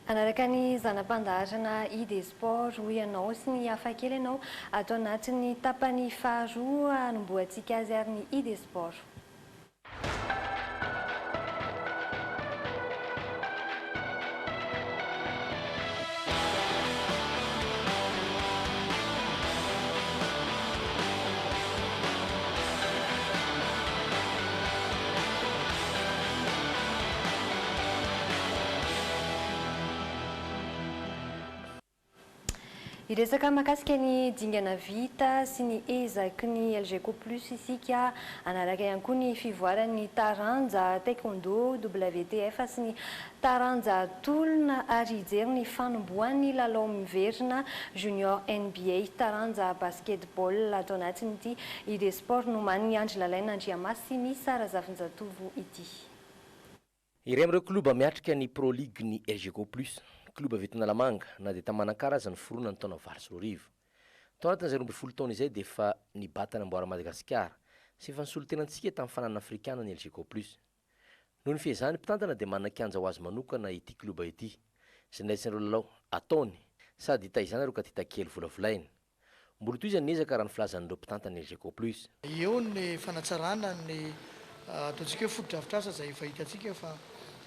Anaraka ny zanam-pandaharana ID Sport ho ianao sy ny hafakely ianao atao anatin'ny tapany faharoa anomboantsika azy ary ny ID Sport. Iresaka mahakasika ny dingana vita sy ny ezaky ny LGK plus isika anaraka ihany koa ny fivoaran'ny taranja taekwondo WTF sy ny taranja tolona ary hijery ny fanomboan'ny lalao miverina junior NBA taranja basketball atao anatin'ity ID Sport no man'ny andry lalaina Andriamasy Sara Zafinjatovo ity. Ireo amin'ireo kluba miatrika ny Pro League ny LGK plus kluba Vetinalamanga na dia tamanakarazany forona ny taona valo sy roa arivo. Tao anatin'izay 12 taona izay dia efa nibatana amboara Madagasikara sy efa nisolotenantsika tamin'ny fanana afrikana ny LGK plus. Noho ny fehezany mpitantana dia manan-kianja ho azy manokana ity kluba ity. Izay niraisin'ireo lalao ataony sady hitaizana ireo ka titakely volavolainy. Mbola toy izany niezaka raha ny filazan'ireo mpitantana ny LGK plus. Eo ny fanatsarana ny ataontsika hoe foto-drafitrasa izay efa hitantsika fa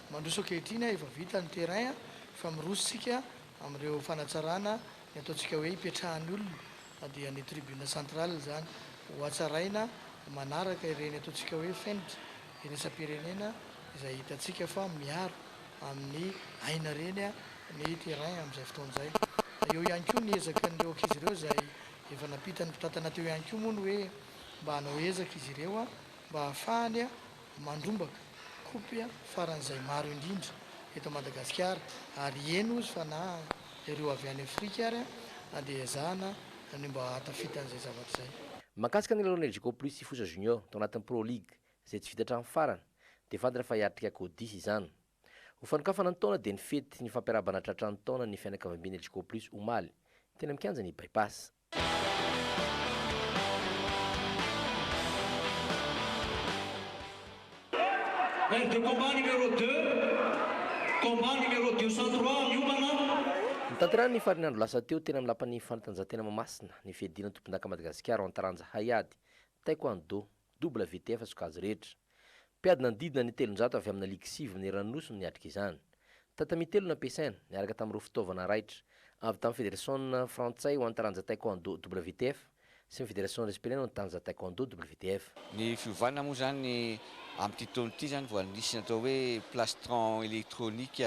mandroso ankehitriny efa vita ny terrain fa mirositsika amin'ireo fanatsarana ny ataontsika hoe hipetrahan'ny olona dia ny tribune centrale zany ho hatsaraina manaraka ireny ataontsika hoe fenitra iresam-pirenena izay hitantsika fa miaro amin'ny aina reny ny terrain amin'izay fotoan'izay. Eo ihany koa ny ezaka n'ireo ankizy ireo izay efa napitany mpitantana teo ihany koa moa ny hoe mba hanao ezaka izy ireo mba hahafahany mandrombaka kopy faran'izay maro indrindra eto Madagasikara ary eno izy fa na ireo avy any Afrika ary na dia ezahana ny mba hatafitan'izay zavatra izay. Mahakasika ny lalao LGK plus fosa junior tao anatin'ny Pro League izay tsy vita hatramin'ny farany dia fantatra fa hiatrika kodisy izany. Ho fanokafana ny taona dia ny fety ny fampiarabana tratran'ny taona ny fianakavian'ny LGK plus omaly tena mikanja ny bypass. De combat numéro 2, combat numéro 203, miomana. Nitanterahany ny farinandro lasa teo tena amin'ny lapan'ny fanatanjahantena Mahamasina ny fiadiana tompon-daka Madagasikara ho antaranja Hayady taekwondo WTF sokazy rehetra. Mpiadina nididina ny 700 avy amina ligue 7 ny Ranosy niatrika izany. Tatamitelo nampiasaina niaraka tamin'ireo fitaovana raitra avy tamin'ny fédération frantsay ho antaranja taekwondo WTF sy ny fédération respénienne ho antaranja taekwondo WTF. Ny fiovana moa zany amin'ity taona ity zany voa nisy natao hoe plastron électronique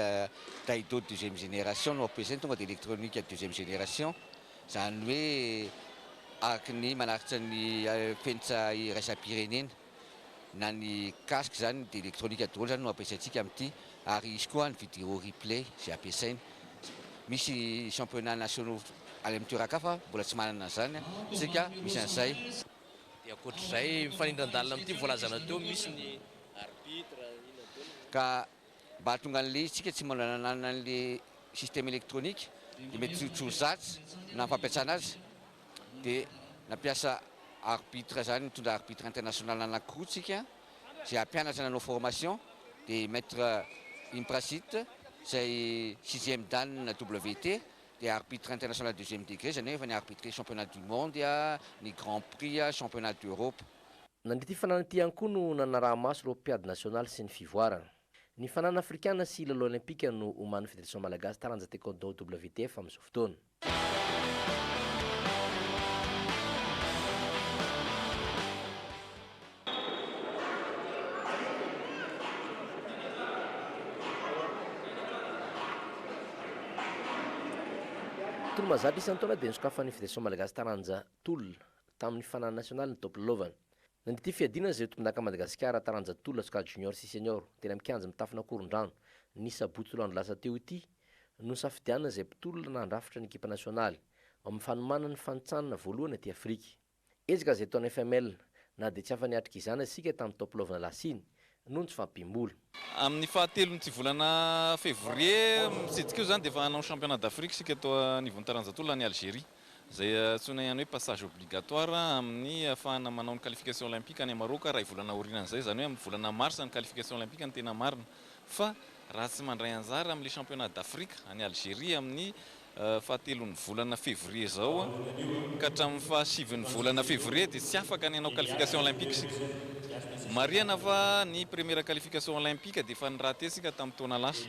taïdo deuxième génération no ampiasainy tonga dia électronique deuxième génération zany hoe araka ny manaritra ny fenitra iraisam-pirenena na ny casque zany dia électronique daholo zany no ampiasaintsika amin'ity ary izy koa ny vidéo replay zay ampiasaina. Misy championnat nationaux any amin'ny toeran-kafa mbola tsy manana zany sika misy an'izay. Dia ankoatr'izay mifanindran-dalina amin'ity voalazana teo misy ny arbitre ka mba tonga an'le isika tsy manana an'le système électronique dia mety tsozatsy na fampiasana azy dia nampiasa arbitre zany mitondra arbitre international anankiroa tsika zay ampianatra nanao formation dia maître Imprasite zay 6e dan na WT dia arbitre international 2e degré zany hoe efa ny arbitre championnat du monde ny grand prix championnat d'Europe. Nandrity fanana ity ihany koa no nanaraha maso ireo mpiady national sy ny fivoarana. Ny fanana afrikana sy lalao olimpika no oman'ny fédération malagasy taranja taekwondo WTF amin'izao fotoana. Tolo mazatra isan'ny taona dia nisokafan'ny fédération malagasy taranja tolona tamin'ny fanana national ny top lovany. Nandity fiadina izay tompon-daka Madagasikara taranja tolona sokady junior sy senior tena mikanja mitafina koron-drano ny sabotsy lasa teo ity no safidiana izay mpitolona nandrafitra ny ekipa nasionaly amin'ny fanomana ny fanitsanana voalohany aty Afrika. Ezaka izay taona FML na dia tsy afa-niatrika izany isika tamin'ny top lovana lasiny noho ny tsy fampimbola. Amin'ny fahatelony ty volana février mitsidika io zany dia efa hanao championnat d'Afrique sika tao anivon'ny taranjatolona ny Algérie zay antsoina ihany hoe passage obligatoire amin'ny ahafahana manao ny qualification olympique any Maroc raha volana aorianan'izay zany hoe amin'ny volana mars ny qualification olympique ny tena marina fa raha tsy mandray anjara amin'le championnat d'Afrique any Algérie amin'ny fahatelon'ny volana février zao ka hatramin'ny fahasivin'ny volana février dia tsy afaka ny hanao qualification olympique sika. Marihana fa ny première qualification olympique dia efa niraty sika tamin'ny taona lasa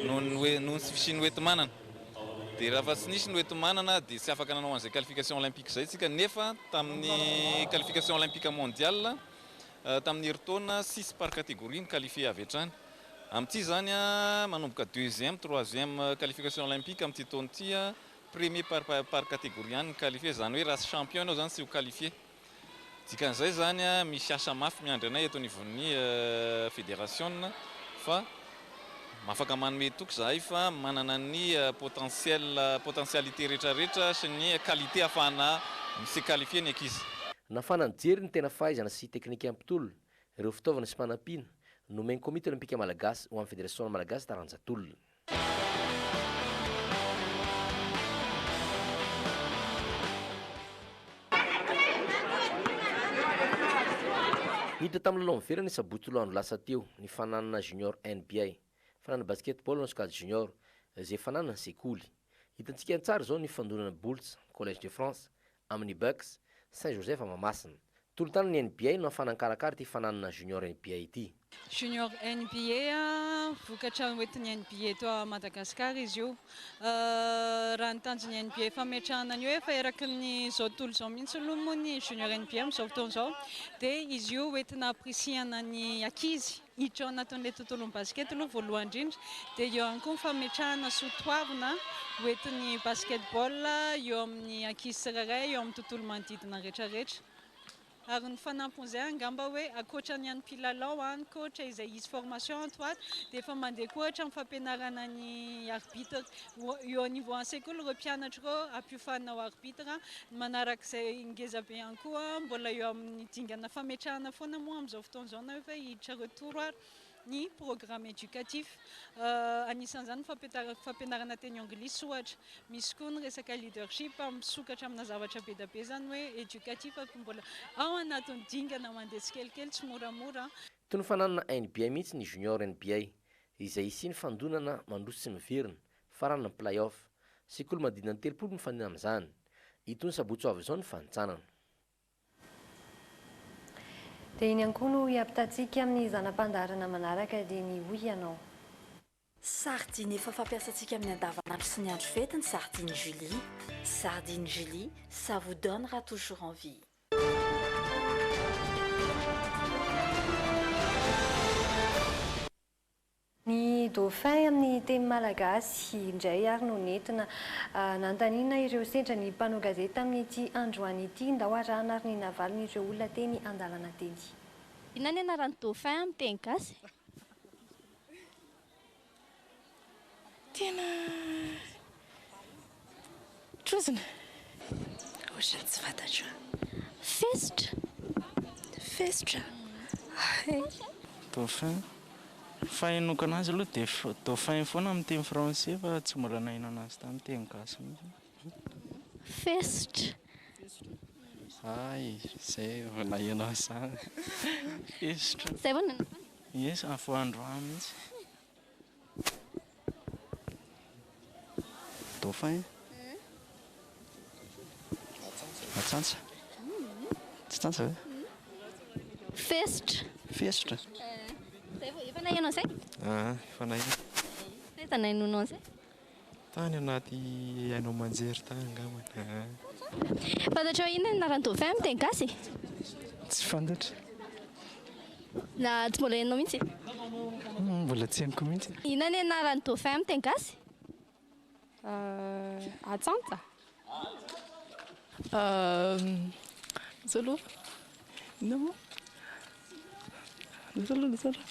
noho tsy fisian'ny hoenti-manana. Dia raha fa tsy nisy ny hoenti-manana dia tsy afaka nanao an'izay qualification olympique zay tsika, nefa tamin'ny qualification olympique mondiale tamin'ny heritaona 6 par catégorie ny qualifié avy hatrany. Amin'ity zany manomboka deuxième, troisième qualification olympique amin'ity taona ity premier par catégorie ihany qualifié, zany hoe raha tsy champion ianao zany tsy ho qualifié. Dikan'izay zany misy asa mafy miandry anay eto anivon'ny fédération fa mafaka manome toky zahay fa manana ny potentialité rehetrarehetra sy ny qualité ahafahana misy qualifié ny ankizy. Nafana nijery ny tena fahaizana sy teknika ampitolona ireo fitaovana sy mpanampiana nomen'ny komite olympique malagasy ho amin'ny fédération malagasy taranjatolona. Niditra tamin'ny lalao miverana ny sabotsy tolo andro lasa teo ny fananana junior NBA, fananana basketball no sokady junior izay fananana sekoly. Hitantsika tsara zao ny fandonana Boults, Collège de France amin'ny Bucks, Saint-Joseph Mahamasina. Tolotany ny NBA no afanankarakara ty fananana junior NBA ity. Junior NBA vokatra hoentin'ny NBA eto Madagasikara izy io. Raha ny tanjon'ny NBA fametrahana ny hoe efa eraky ny zao tontolo zao mihitsy aloha moa ny junior NBA amin'izao fotoana zao, dia izy io hoentina aprisihana ny ankizy hiditra ao anatin'ilay tontolon'ny basket aloha voalohany indrindra, dia eo ihany koa ny fametrahana soatoavina hoentin'ny basketball eo amin'ny ankizy tsirairay eo amin'ny tontolo manodidina rehetrarehetra. Ary ny fanampon'izay angamba hoe akoatran'ny any mpilalao any coach izay izy formation antoaty dia efa mandeha koa ohatra amin'ny fampianarana ny arbitre eo au niveau an-sekoly ireo mpianatra ireo ampiofanina ho arbitre, manarak'izay ngeza be ihany koa mbola eo amin'ny dingana fametrahana foana moa amin'izao fotoana izao na efa hiditra retour ary ny programme éducatif. Anisan'izany fampianarana teny anglisy ohatra, misy koa ny resaka leadership misokatra amina zavatra be da be zany hoe éducatif mbola ao anatin'ny dingana mandeha tsikelikely tsy moramora. Toy ny fananana NBA mihitsy ny junior NBA izay isi ny fandonana mandroso sy miverina farana ny play-off. Sekoly manodidina ny 30 mifandina amin'izany. Itony sabotsy avy izao ny fanitsanana. Dia iny ihany koa no hiampitatsika amin'ny zanam-pandarana manaraka dia ny hoy ianao. Sardine efa fampiasantsika amin'ny andavanandro sy ny andro fety ny sardine Julie. Sardine Julie, ça vous donnera toujours envie. Ny dauphin amin'ny teny malagasy indray ary no nentina nantaniana ireo sedra ny mpanao gazety amin'ity androany ity nda hoarahana ary ny navaliny ireo olona teny andalana teny. Inona ny anaran'ny dauphin amin'ny teny gasy? Tena trozona. Ohatrany tsy fantatro. Fesitra. Fesitra. Dauphin. Fahinoko anazy aloha dia dauphin foana amin'ny teny français fa tsy mbola nahino anazy tamin'ny teny gasy mihitsy. Fesitra. Ay, izay vao nahino azy zany. Fesitra. Zay vao nanao. Yes, afo androany mihitsy. Dauphin. Matsantsa. Tsy tsantsa ve? Fesitra. Fesitra. Efa nahino an'izay? Efa nahino. Taiza nahinonao an'izay? Tany anaty hainao manjery tany angambany. Fantatrao inona ny anaran'ny dauphin amin'ny teny gasy? Tsy fantatra. Na tsy mbola hainao mihitsy? Mbola tsy hainiko mihitsy. Inona ny anaran'ny dauphin amin'ny teny gasy? Atsantsa. Zao aloha. Inona moa? Zao aloha.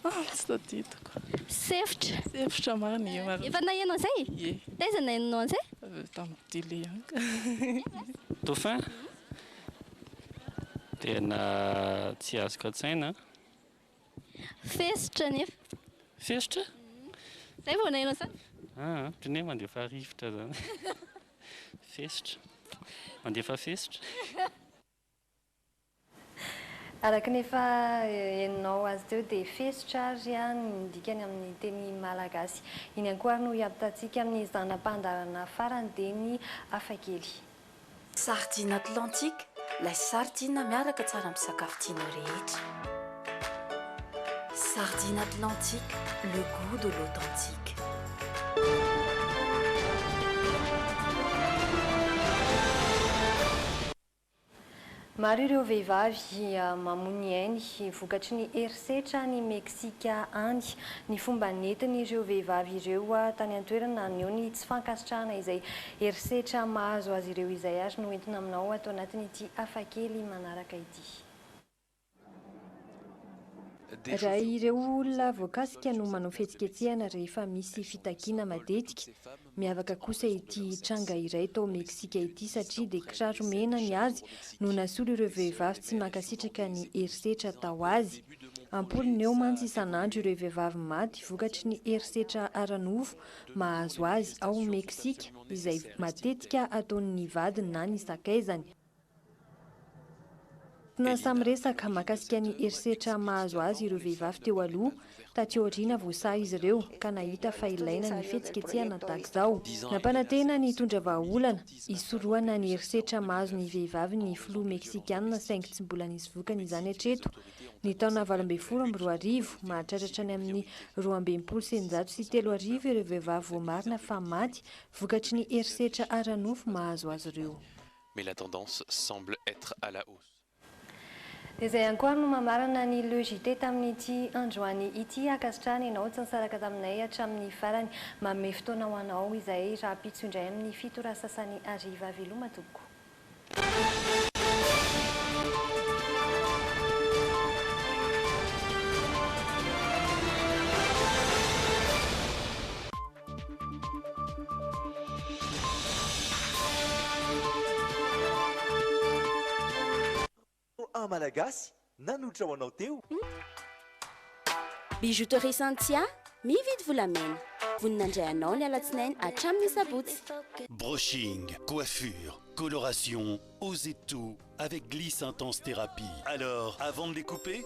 Tsy tadidiko. Sefitra. Sefitra marina marina. Efa nahino an'izay? Ie. Taiza nahinonao an'izay? Tamin'ny télé ihany. Dauphin? Tena tsy azoko an-tsaina. Fesitra nefa. Fesitra? Zay vao nahino an'izany? Ohatran'ny hoe mandefa rivotra zany. Fesitra. Mandefa fesitra. araka nefa enao azy teo dia fesotra ary a ny dikany amin'ny teny malagasy. Iny ihany koa no hiampitatsika amin'ny zanam-pandarana farany dia ny hafakely. Sardine atlantique, ilay sardine miaraka tsara amin'ny sakafo tianao rehetra. Sardine atlantique, le goût de l'authentique. Maro ireo vehivavy mamony ainy vokatry ny herisetra ny Meksika any. Ny fomba nentiny ireo vehivavy ireo tany an-toerana ny eo ny tsy fankasitrahana izay herisetra mahazo azy ireo izay ary no entina aminao atao anatin'ity hafakely manaraka ity. Raha ireo olona voakasika no manao fihetsiketsehana rehefa misy fitakiana matetika. Miavaka kosa ity tranga iray tao Meksika ity satria dia kiraro mena ny azy no nasolo ireo vehivavy tsy mankasitraka ny herisetra tao azy. Ampolony eo mantsy isan'andro ireo vehivavy maty vokatry ny herisetra ara-novo mahazo azy ao Meksika izay matetika ataon'ny vadiny na ny sakaizany. Na samy resaka mahakasika ny herisetra mahazo azy ireo vehivavy teo aloha, taty aoriana voasahy izy ireo ka nahita fa ilaina ny fihetsiketsehana tahaka izao. Nampanantena ny tondra vahaolana hisorohana ny herisetra mahazo ny vehivavy ny filoha Meksikana saingy tsy mbola nisy vokany izany hatreto. Ny taona 2024 mahatratra ny amin'ny 223 ireo vehivavy voamarina fa maty vokatry ny herisetra ara-nofo mahazo azy ireo. Mais la tendance semble être à la hausse. Dia izay ihany koa no mamarana ny logité tamin'ity androany ity akasitrahana ianao tsy nisaraka taminay hatramin'ny farany manome fotoana ho anao izay raha pitso indray amin'ny 7 ora sasany hariva veloma tompoko. Malagasy nanotra ho anao teo. Bijouterie Santia mividy volamena. Voninandray anao ny alatsinainy hatramin'ny sabotsy. Brushing, coiffure, coloration, osez tout avec Gliss Intense Thérapie. Alors, avant de les couper,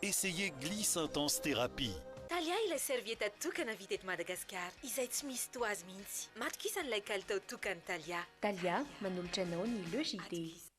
essayez Gliss Intense Thérapie. Talia ilay servieta tokana vita eto Madagasikara izay tsy misy toazy mihitsy. Matokisan'ilay kalitao tokany Talia. Talia manolotra anao ny logité.